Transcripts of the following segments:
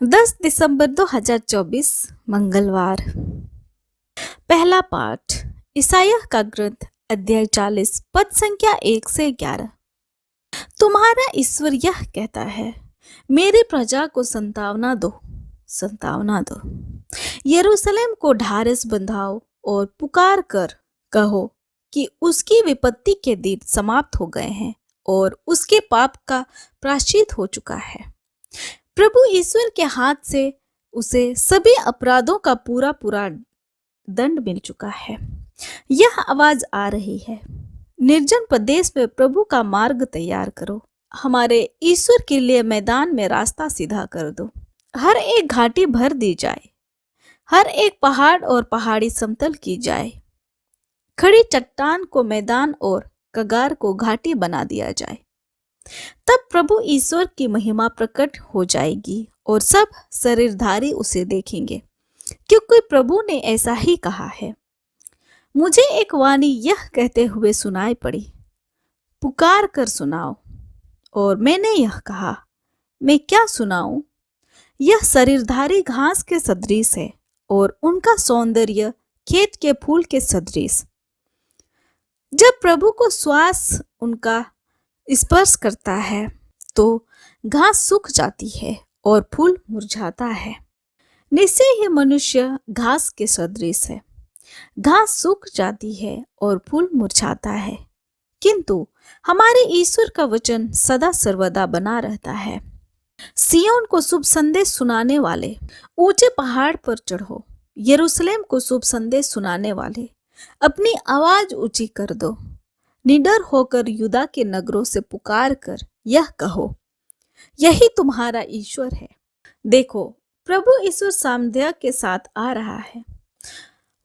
10 दिसंबर 2024 मंगलवार। पहला पाठ ईसायाह का ग्रंथ अध्याय 40 पद संख्या 1 से 11। तुम्हारा ईश्वर यह कहता है, मेरी प्रजा को संतावना दो, संतावना दो। यरूशलेम को ढाढ़स बंधाओ और पुकार कर कहो कि उसकी विपत्ति के दिन समाप्त हो गए हैं और उसके पाप का प्रायश्चित हो चुका है। प्रभु ईश्वर के हाथ से उसे सभी अपराधों का पूरा पूरा दंड मिल चुका है। यह आवाज आ रही है, निर्जन प्रदेश में प्रभु का मार्ग तैयार करो, हमारे ईश्वर के लिए मैदान में रास्ता सीधा कर दो। हर एक घाटी भर दी जाए, हर एक पहाड़ और पहाड़ी समतल की जाए, खड़ी चट्टान को मैदान और कगार को घाटी बना दिया जाए। तब प्रभु ईश्वर की महिमा प्रकट हो जाएगी और सब शरीरधारी उसे देखेंगे, क्योंकि प्रभु ने ऐसा ही कहा है। मुझे एक वाणी यह कहते हुए सुनाई पड़ी, पुकार कर सुनाओ। और मैंने यह कहा, मैं क्या सुनाऊं? यह शरीरधारी घास के सदृश है और उनका सौंदर्य खेत के फूल के सदृश। जब प्रभु को श्वास उनका स्पर्श करता है तो घास सूख जाती है और फूल मुरझाता है। निश्चय ही मनुष्य घास के सदृश है, घास सूख जाती है और फूल मुरझाता है, किंतु हमारे ईश्वर का वचन सदा सर्वदा बना रहता है। सिय्योन को शुभ संदेश सुनाने वाले, ऊंचे पहाड़ पर चढ़ो। यरूशलेम को शुभ संदेश सुनाने वाले, अपनी आवाज ऊंची कर दो। निडर होकर यूदा के नगरों से पुकार कर यह कहो, यही तुम्हारा ईश्वर है। देखो, प्रभु ईश्वर सामर्थ्य के साथ आ रहा है।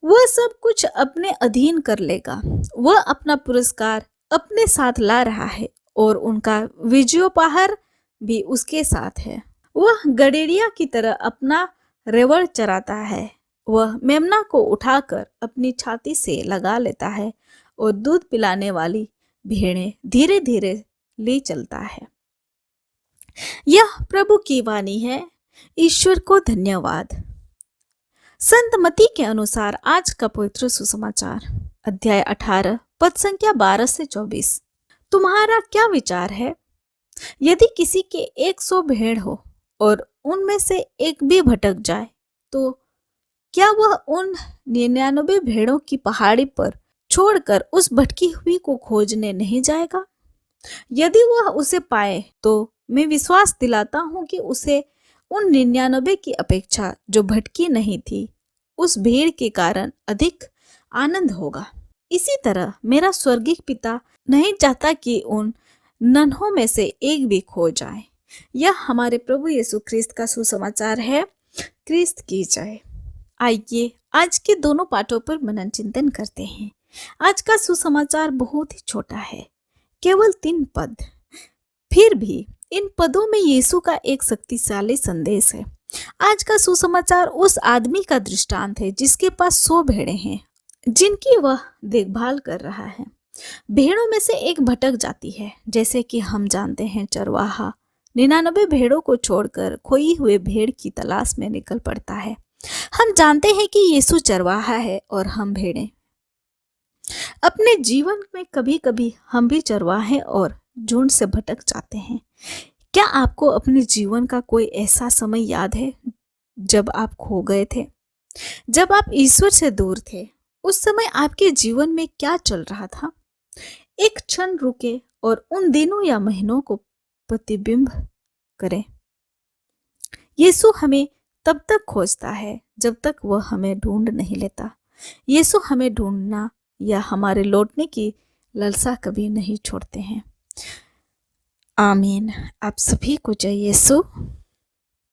वह सब कुछ अपने अधीन कर लेगा। वह अपना पुरस्कार अपने साथ ला रहा है और उनका विजयोपहार भी उसके साथ है। वह गडेरिया की तरह अपना रेवड़ चराता है। वह मेमना को उठाकर अपनी छाती से लगा लेता है और दूध पिलाने वाली भेड़ें धीरे धीरे ले चलता है। यह प्रभु की वाणी है। ईश्वर को धन्यवाद। संत मती के अनुसार आज का पवित्र सुसमाचार अध्याय 18 पद संख्या 12 से 24। तुम्हारा क्या विचार है? यदि किसी के 100 भेड़ हो और उनमें से एक भी भटक जाए, तो क्या वह उन 99 भेड़ों की पहाड़ी पर छोड़कर उस भटकी हुई को खोजने नहीं जाएगा? यदि वह उसे पाए तो मैं विश्वास दिलाता हूं कि उसे उन 99 की अपेक्षा जो भटकी नहीं थी, उस भीड़ के कारण अधिक आनंद होगा। इसी तरह मेरा स्वर्गीय पिता नहीं चाहता कि उन नन्हों में से एक भी खो जाए। यह हमारे प्रभु यीशु ख्रिस्त का सुसमाचार है। ख्रिस्त की जय। आइए आज के दोनों पाठों पर मनन चिंतन करते हैं। आज का सुसमाचार बहुत ही छोटा है, केवल 3 पद। फिर भी इन पदों में यीशु का एक शक्तिशाली संदेश है। आज का सुसमाचार उस आदमी का दृष्टांत है जिसके पास 100 भेड़ें हैं, जिनकी वह देखभाल कर रहा है। भेड़ों में से एक भटक जाती है। जैसे कि हम जानते हैं, चरवाहा 99 भेड़ों को छोड़कर खोई हुए भेड़ की तलाश में निकल पड़ता है। हम जानते हैं कि यीशु चरवाहा है और हम भेड़ें। अपने जीवन में कभी कभी हम भी चरवाहे और झुंड से भटक जाते हैं। क्या आपको अपने जीवन का कोई ऐसा समय याद है जब आप खो गए थे, जब आप ईश्वर से दूर थे? उस समय आपके जीवन में क्या चल रहा था? एक क्षण रुके और उन दिनों या महीनों को प्रतिबिंब करें। यीशु हमें तब तक खोजता है जब तक वह हमें ढूंढ नहीं लेता। यीशु हमें ढूंढना या हमारे लौटने की लालसा कभी नहीं छोड़ते हैं। आमीन। आप सभी को जय यीशु।